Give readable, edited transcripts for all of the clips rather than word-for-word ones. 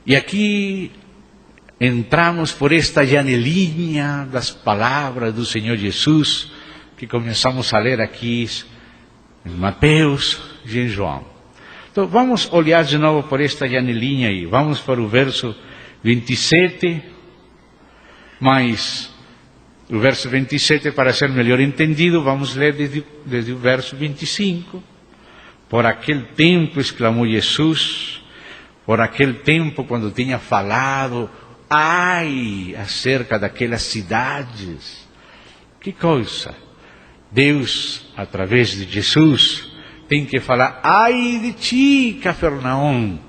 E aqui entramos por esta janelinha das palavras do Senhor Jesus, que começamos a ler aqui em Mateus e em João. Então vamos olhar de novo por esta janelinha aí. Vamos para o verso 27, mas o verso 27, para ser melhor entendido, vamos ler desde o verso 25. Por aquele tempo, exclamou Jesus, por aquele tempo quando tinha falado, ai, acerca daquelas cidades. Que coisa! Deus, através de Jesus, tem que falar, ai de ti, Cafarnaum,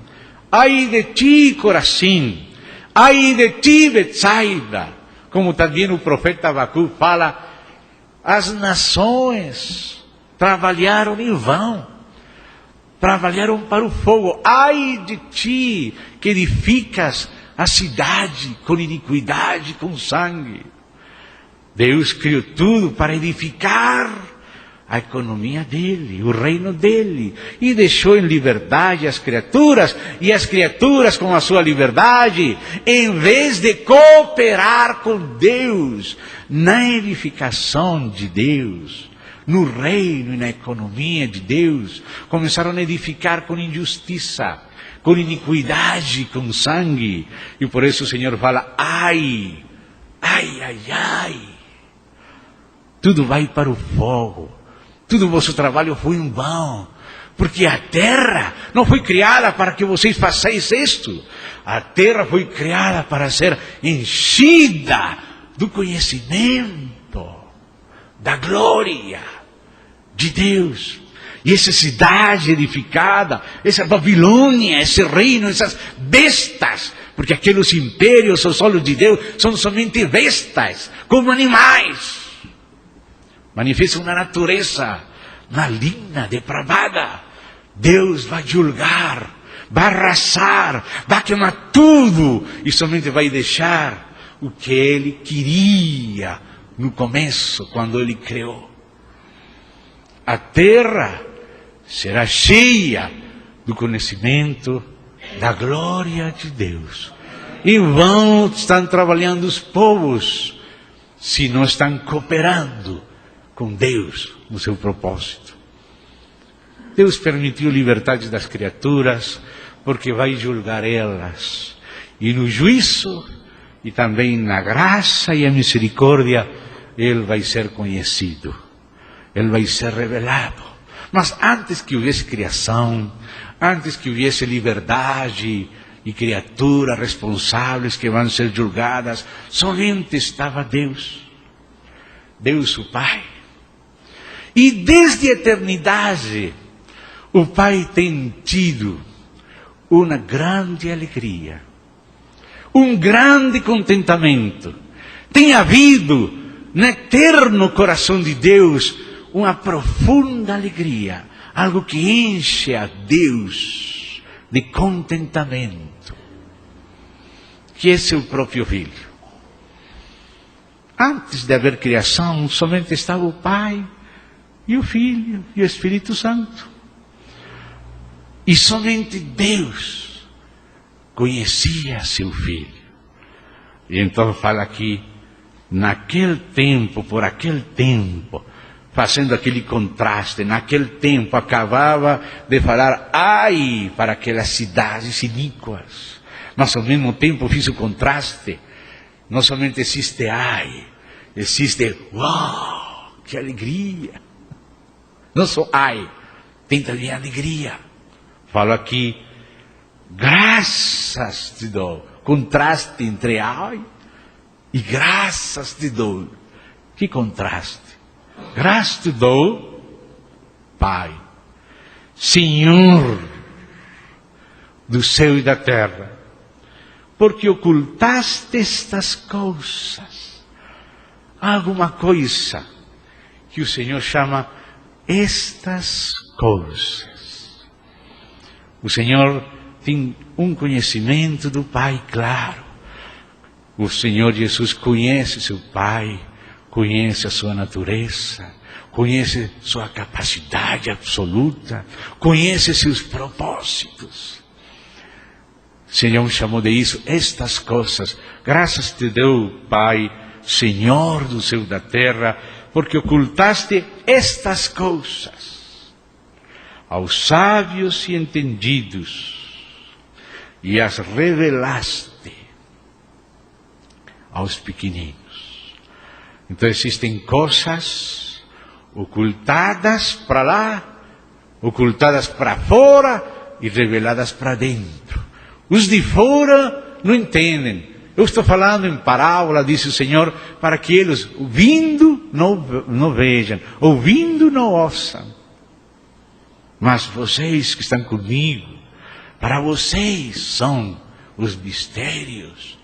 ai de ti, Corazim, ai de ti, Betsaida, como também o profeta Abacuque fala, as nações trabalharam em vão, trabalharam para o fogo, ai de ti, que edificas a cidade com iniquidade, com sangue. Deus criou tudo para edificar a economia dele, o reino dele, e deixou em liberdade as criaturas, e as criaturas com a sua liberdade, em vez de cooperar com Deus, na edificação de Deus, no reino e na economia de Deus, começaram a edificar com injustiça, com iniquidade, com sangue, e por isso o Senhor fala, ai, ai, ai, ai, tudo vai para o fogo. Todo o vosso trabalho foi em vão, porque a terra não foi criada para que vocês façais isto. A terra foi criada para ser enchida do conhecimento, da glória de Deus. E essa cidade edificada, essa Babilônia, esse reino, essas bestas, porque aqueles impérios, os olhos de Deus, são somente bestas, como animais. Manifesta uma natureza maligna, depravada. Deus vai julgar, vai arrasar, vai queimar tudo e somente vai deixar o que Ele queria no começo, quando Ele criou. A terra será cheia do conhecimento da glória de Deus. Em vão estão trabalhando os povos se não estão cooperando com Deus no seu propósito. Deus permitiu a liberdade das criaturas, porque vai julgar elas. E no juízo, e também na graça e a misericórdia, Ele vai ser conhecido. Ele vai ser revelado. Mas antes que houvesse criação, antes que houvesse liberdade e criaturas responsáveis que vão ser julgadas, somente estava Deus. Deus o Pai. E desde a eternidade, o Pai tem tido uma grande alegria, um grande contentamento. Tem havido no eterno coração de Deus uma profunda alegria, algo que enche a Deus de contentamento, que é seu próprio Filho. Antes de haver criação, somente estava o Pai, e o Filho, e o Espírito Santo. E somente Deus conhecia seu Filho. E então fala aqui, naquele tempo, por aquele tempo, fazendo aquele contraste, naquele tempo acabava de falar, ai, para aquelas cidades iníquas. Mas ao mesmo tempo fiz o contraste. Não somente existe ai, existe uau, que alegria. Não só ai, tem também alegria. Falo aqui, graças te dou. Contraste entre ai e graças te dou. Que contraste? Graças te dou, Pai, Senhor do céu e da terra, porque ocultaste estas coisas. Há alguma coisa que o Senhor chama estas coisas. O Senhor tem um conhecimento do Pai claro. O Senhor Jesus conhece seu Pai, conhece a sua natureza, conhece sua capacidade absoluta, conhece seus propósitos. Senhor chamou de isso, estas coisas. Graças te dou, Pai, Senhor do céu e da terra, porque ocultaste estas coisas aos sábios e entendidos e as revelaste aos pequeninos. Então existem coisas ocultadas para lá, ocultadas para fora e reveladas para dentro. Os de fora não entendem. Eu estou falando em parábola, disse o Senhor, para que eles, ouvindo, não vejam, ouvindo, não ouçam. Mas vocês que estão comigo, para vocês são os mistérios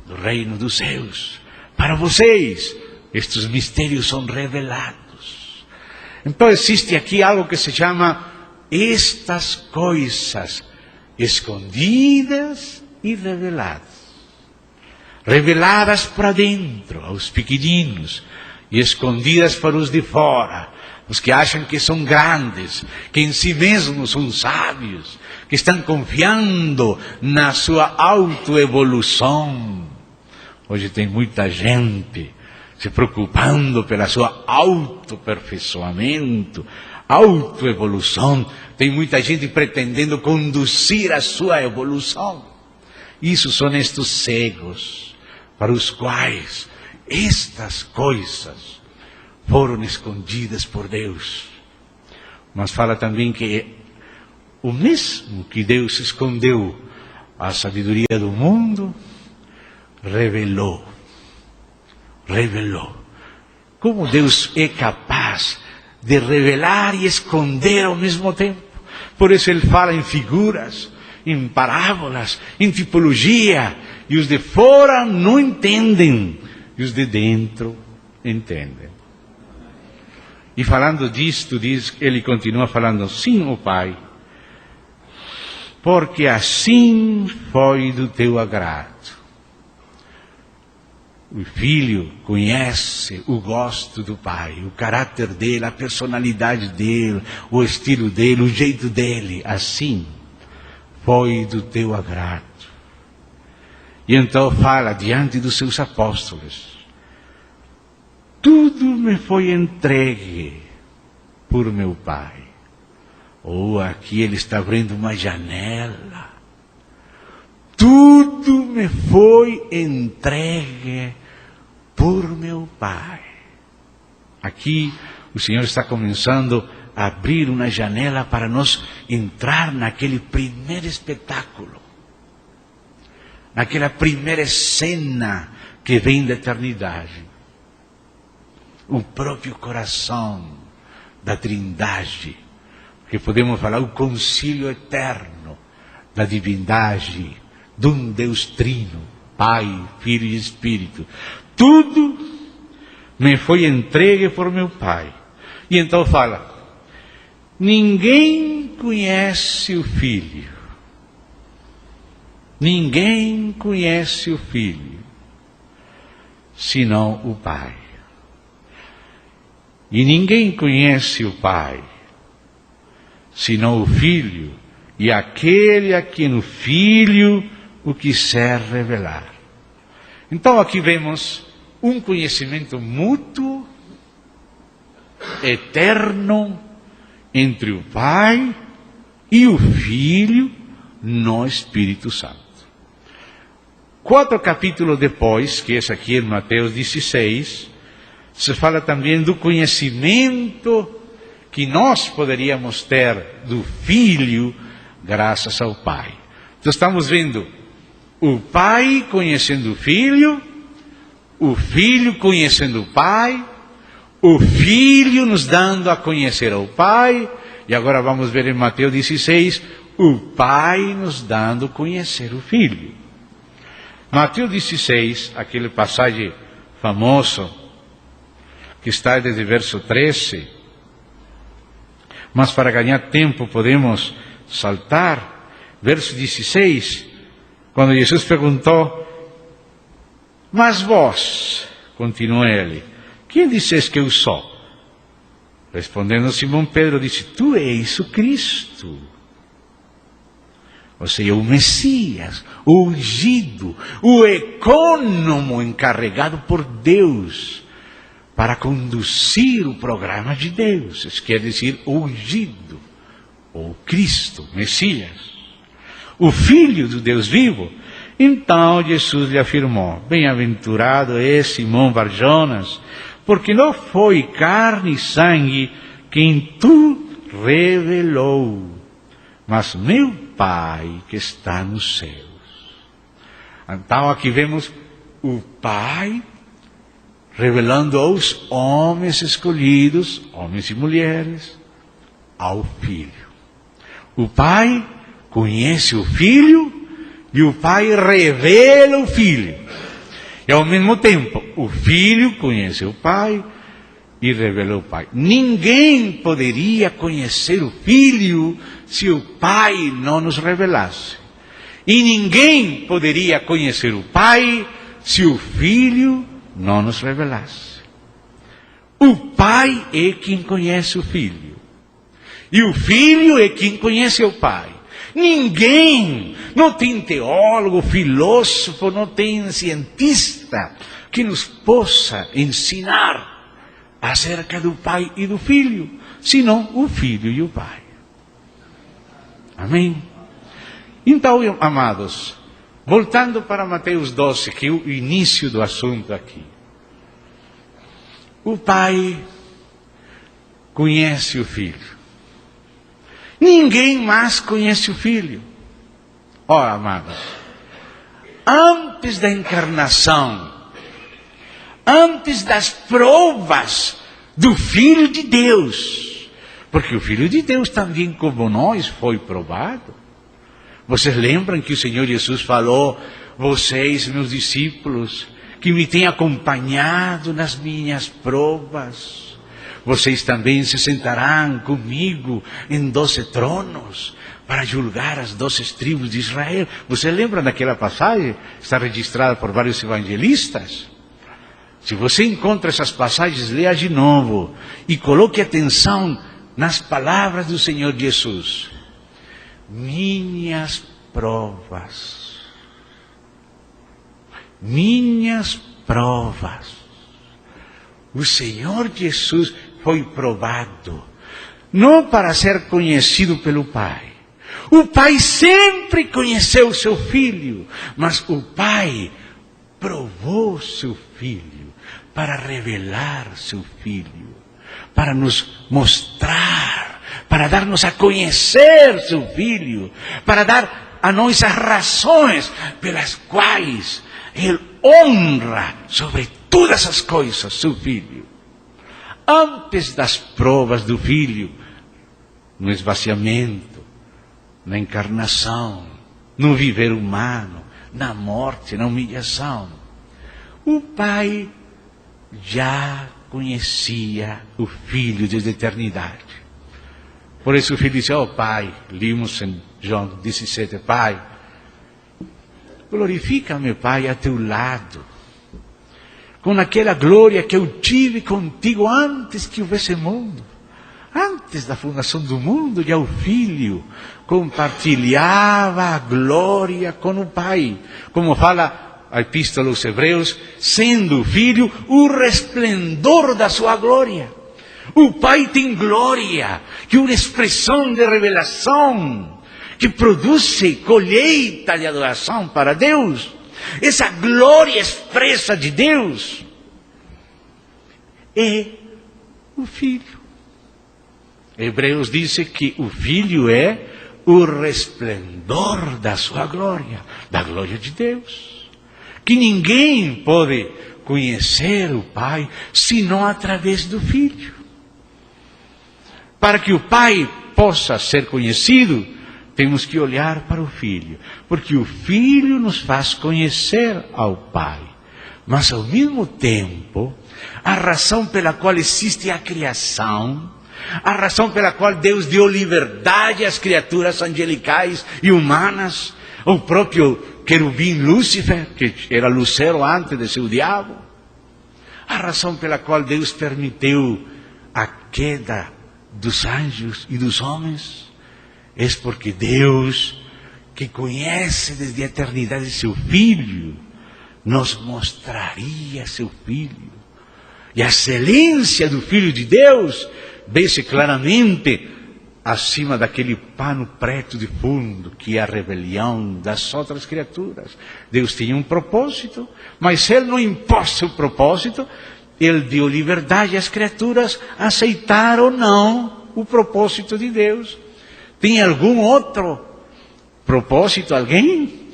do reino dos céus. Para vocês, estes mistérios são revelados. Então existe aqui algo que se chama estas coisas escondidas e reveladas. Reveladas para dentro, aos pequeninos, e escondidas para os de fora, os que acham que são grandes, que em si mesmos são sábios, que estão confiando na sua autoevolução. Hoje tem muita gente se preocupando pela sua autoaperfeiçoamento, autoevolução. Tem muita gente pretendendo conduzir a sua evolução. Isso são estes cegos, para os quais estas coisas foram escondidas por Deus. Mas fala também que o mesmo que Deus escondeu a sabedoria do mundo, revelou. Como Deus é capaz de revelar e esconder ao mesmo tempo. Por isso ele fala em figuras, em parábolas, em tipologia, e os de fora não entendem, e os de dentro entendem. E falando disto, ele continua falando, sim, ó Pai, porque assim foi do teu agrado. O filho conhece o gosto do pai, o caráter dele, a personalidade dele, o estilo dele, o jeito dele. Assim foi do teu agrado. E então fala diante dos seus apóstolos: tudo me foi entregue por meu Pai. Ou aqui ele está abrindo uma janela. Tudo me foi entregue por meu Pai. Aqui o Senhor está começando a abrir uma janela para nós entrar naquele primeiro espetáculo, naquela primeira cena que vem da eternidade. O próprio coração da Trindade, que podemos falar o concílio eterno da divindade, de um Deus trino, Pai, Filho e Espírito. Tudo me foi entregue por meu Pai. E então fala: ninguém conhece o Filho. Ninguém conhece o Filho, senão o Pai. E ninguém conhece o Pai, senão o Filho, e aquele a quem o Filho o quiser revelar. Então aqui vemos um conhecimento mútuo, eterno, entre o Pai e o Filho no Espírito Santo. 4 capítulos depois, que é aqui em Mateus 16, se fala também do conhecimento que nós poderíamos ter do Filho graças ao Pai. Então estamos vendo o Pai conhecendo o Filho conhecendo o Pai, o Filho nos dando a conhecer ao Pai, e agora vamos ver em Mateus 16, o Pai nos dando a conhecer o Filho. Mateus 16, aquele passagem famoso, que está desde verso 13, mas para ganhar tempo podemos saltar, verso 16, quando Jesus perguntou: mas vós, continuou ele, quem disseis que eu sou? Respondendo Simão Pedro, disse: tu és o Cristo, ou seja, o Messias, o ungido, o ecônomo encarregado por Deus para conduzir o programa de Deus. Isso quer dizer o ungido, ou Cristo, Messias, o Filho do Deus vivo. Então Jesus lhe afirmou: bem-aventurado é Simão Bar-Jonas, porque não foi carne e sangue quem tu revelou, mas meu Pai que está nos céus. Então aqui vemos o Pai revelando aos homens escolhidos, homens e mulheres, ao Filho. O Pai conhece o Filho e o Pai revela o Filho. E ao mesmo tempo, o Filho conhece o Pai e revela o Pai. Ninguém poderia conhecer o Filho se o Pai não nos revelasse. E ninguém poderia conhecer o Pai se o Filho não nos revelasse. O Pai é quem conhece o Filho. E o Filho é quem conhece o Pai. Ninguém, não tem teólogo, filósofo, não tem cientista que nos possa ensinar acerca do Pai e do Filho, senão o Filho e o Pai. Amém? Então, amados, voltando para Mateus 12, que é o início do assunto aqui. O Pai conhece o Filho. Ninguém mais conhece o Filho. Ora, amados, antes da encarnação, antes das provas do Filho de Deus, porque o Filho de Deus também, como nós, foi provado. Vocês lembram que o Senhor Jesus falou: vocês, meus discípulos, que me têm acompanhado nas minhas provas, vocês também se sentarão comigo em 12 tronos para julgar as 12 tribos de Israel. Você lembra daquela passagem? Está registrada por vários evangelistas. Se você encontra essas passagens, leia de novo e coloque atenção nas palavras do Senhor Jesus. Minhas provas. Minhas provas. O Senhor Jesus foi provado, não para ser conhecido pelo Pai. O Pai sempre conheceu o seu Filho, mas o Pai provou seu Filho para revelar seu Filho, para nos mostrar, para dar-nos a conhecer seu Filho, para dar a nós as razões pelas quais Ele honra sobre todas as coisas seu Filho. Antes das provas do Filho, no esvaziamento, na encarnação, no viver humano, na morte, na humilhação, o Pai já conhecia o Filho desde a eternidade. Por isso o Filho disse: ó Pai, lemos em João 17, Pai, glorifica-me, Pai, a teu lado, com aquela glória que eu tive contigo antes que houvesse mundo. Antes da fundação do mundo, já o Filho compartilhava a glória com o Pai. Como fala a Epístola aos Hebreus, sendo o Filho o resplendor da sua glória. O Pai tem glória, que é uma expressão de revelação, que produz colheita de adoração para Deus. Essa glória expressa de Deus é o Filho. Hebreus diz que o Filho é o resplendor da sua glória, da glória de Deus. Que ninguém pode conhecer o Pai senão através do Filho. Para que o Pai possa ser conhecido, temos que olhar para o Filho, porque o Filho nos faz conhecer ao Pai. Mas ao mesmo tempo, a razão pela qual existe a criação, a razão pela qual Deus deu liberdade às criaturas angelicais e humanas, o próprio querubim Lúcifer, que era Lucero antes de ser o diabo, a razão pela qual Deus permitiu a queda dos anjos e dos homens, é porque Deus que conhece desde a eternidade seu Filho, nos mostraria seu Filho. E a excelência do Filho de Deus vê-se claramente acima daquele pano preto de fundo que é a rebelião das outras criaturas. Deus tinha um propósito, mas Ele não impôs seu propósito. Ele deu liberdade às criaturas aceitar ou não o propósito de Deus. Tem algum outro propósito? Alguém?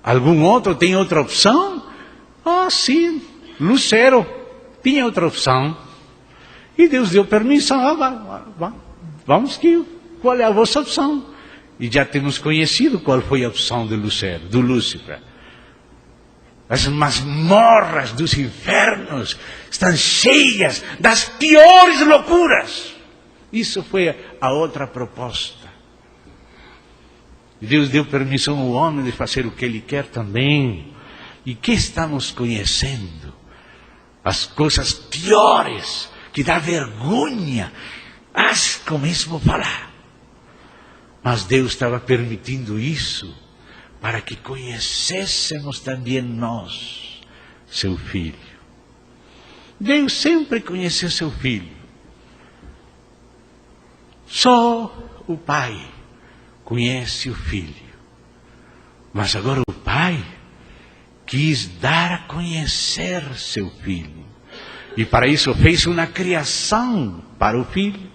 Algum outro? Tem outra opção? Ah, sim, Lucero tinha outra opção. E Deus deu permissão. Vamos que, qual é a vossa opção? E já temos conhecido qual foi a opção de Lucero, do Lúcifer. As masmorras dos infernos estão cheias das piores loucuras. Isso foi a outra proposta. E Deus deu permissão ao homem de fazer o que ele quer também. E que estamos conhecendo? As coisas piores, que dá vergonha, asco mesmo falar. Mas Deus estava permitindo isso para que conhecêssemos também nós, seu Filho. Deus sempre conheceu seu Filho. Só o Pai conhece o Filho. Mas agora o Pai quis dar a conhecer seu Filho. E para isso fez uma criação para o Filho.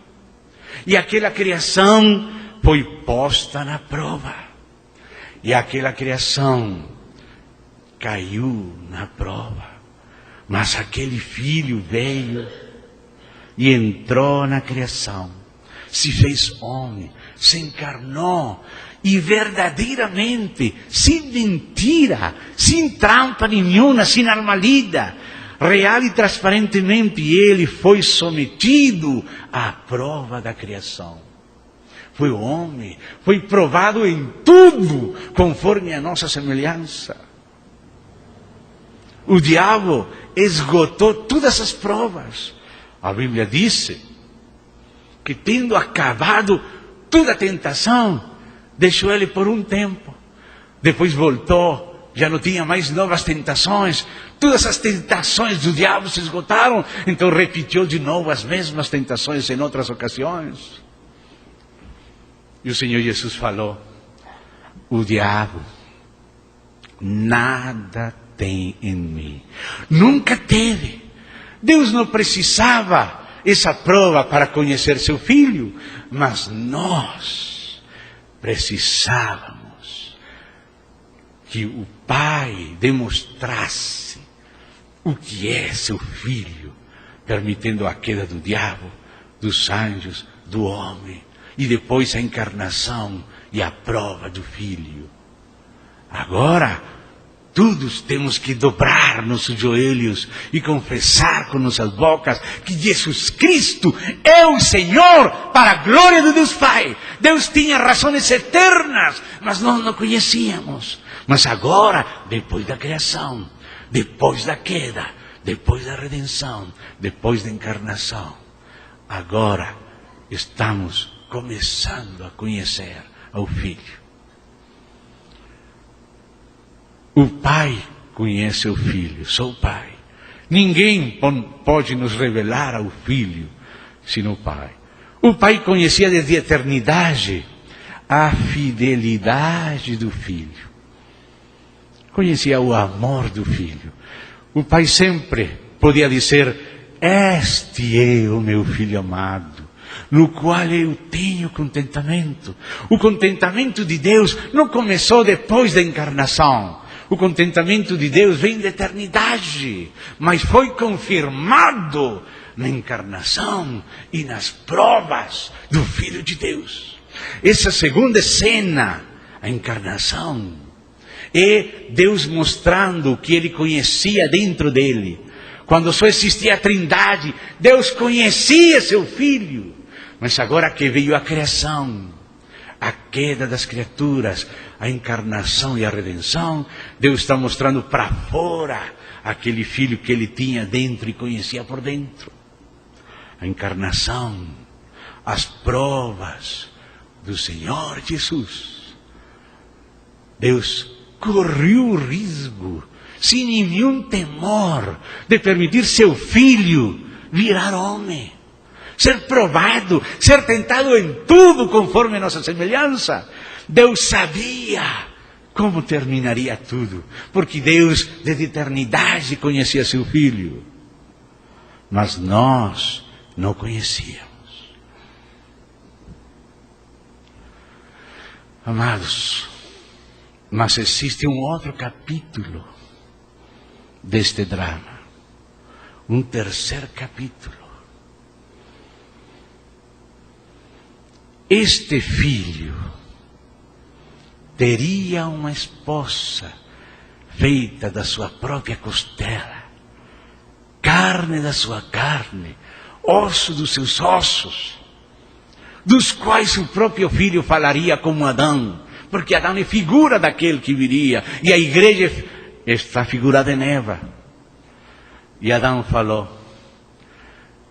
E aquela criação foi posta na prova. E aquela criação caiu na prova. Mas aquele Filho veio e entrou na criação. Se fez homem, se encarnou. E verdadeiramente, sem mentira, sem trampa nenhuma, sem armadilha, real e transparentemente, ele foi sometido à prova da criação. Foi homem, foi provado em tudo, conforme a nossa semelhança. O diabo esgotou todas as provas. A Bíblia diz que, tendo acabado toda a tentação, deixou ele por um tempo. Depois voltou, já não tinha mais novas tentações. Todas as tentações do diabo se esgotaram. Então repetiu de novo as mesmas tentações em outras ocasiões. E o Senhor Jesus falou: o diabo nada tem em mim. Nunca teve. Deus não precisava essa prova para conhecer seu Filho. Mas nós precisávamos que o Pai demonstrasse o que é seu Filho, permitindo a queda do diabo, dos anjos, do homem, e depois a encarnação e a prova do Filho. Agora, todos temos que dobrar nossos joelhos e confessar com nossas bocas que Jesus Cristo é o Senhor, para a glória de Deus Pai. Deus tinha razões eternas, mas nós não conhecíamos. Mas agora, depois da criação, depois da queda, depois da redenção, depois da encarnação, agora estamos começando a conhecer ao Filho. O Pai conhece o Filho, só o Pai. Ninguém pode nos revelar ao Filho, senão o Pai. O Pai conhecia desde a eternidade a fidelidade do Filho. Conhecia o amor do Filho. O Pai sempre podia dizer: este é o meu Filho amado, no qual eu tenho contentamento. O contentamento de Deus não começou depois da encarnação. O contentamento de Deus vem da eternidade, mas foi confirmado na encarnação e nas provas do Filho de Deus. Essa segunda cena, a encarnação, é Deus mostrando o que Ele conhecia dentro dele. Quando só existia a Trindade, Deus conhecia seu Filho. Mas agora que veio a criação, a queda das criaturas, a encarnação e a redenção, Deus está mostrando para fora aquele Filho que Ele tinha dentro e conhecia por dentro. A encarnação, as provas do Senhor Jesus. Deus correu o risco, sem nenhum temor, de permitir seu filho virar homem, ser provado, ser tentado em tudo conforme a nossa semelhança. Deus sabia como terminaria tudo, porque Deus, desde a eternidade, conhecia seu filho. Mas nós não conhecíamos. Amados, mas existe um outro capítulo deste drama. Um terceiro capítulo. Este filho teria uma esposa feita da sua própria costela, carne da sua carne, osso dos seus ossos, dos quais o próprio filho falaria como Adão, porque Adão é figura daquele que viria, e a igreja está figurada em Eva. E Adão falou: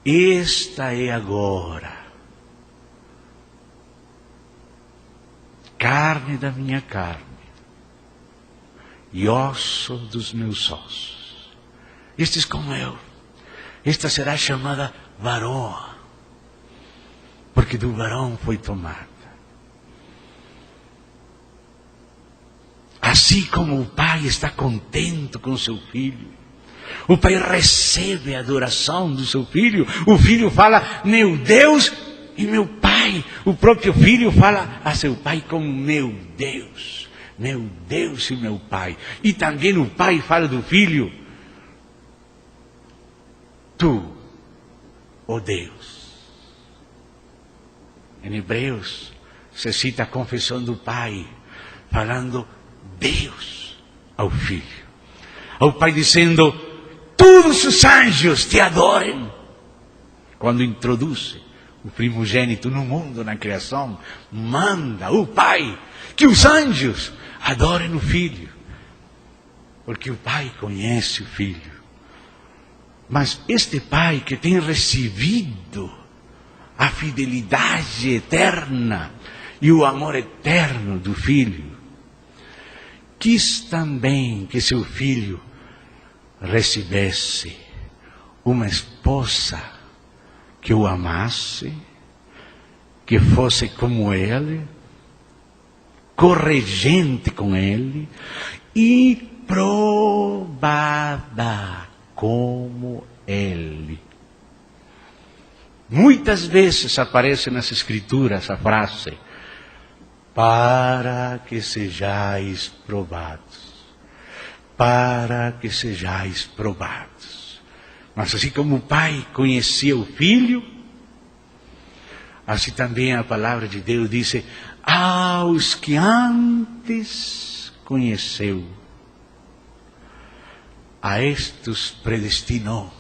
esta é agora carne da minha carne e osso dos meus ossos. Este é como eu. Esta será chamada varoa, porque do varão foi tomada. Assim como o pai está contente com seu filho, o pai recebe a adoração do seu filho, o filho fala: meu Deus e meu pai. O próprio filho fala a seu pai como meu Deus e meu pai. E também o pai fala do filho: tu, ó Deus. Em Hebreus se cita a confissão do pai, falando Deus ao filho. Ao pai dizendo: todos os anjos te adorem. Quando introduz o primogênito no mundo, na criação, manda o pai que os anjos adorem o filho, porque o pai conhece o filho. Mas este pai que tem recebido a fidelidade eterna e o amor eterno do filho, quis também que seu filho recebesse uma esposa que o amasse, que fosse como ele, corregente com ele e provada como ele. Muitas vezes aparece nas Escrituras a frase: para que sejais provados. Para que sejais provados. Mas assim como o pai conhecia o filho, assim também a palavra de Deus diz: aos que antes conheceu, a estes predestinou.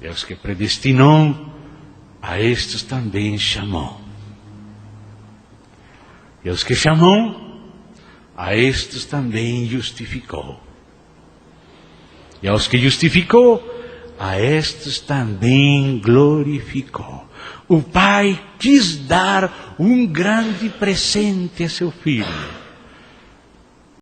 E aos que predestinou, a estes também chamou. E aos que chamou, a estes também justificou. E aos que justificou, a estes também glorificou. O pai quis dar um grande presente a seu filho.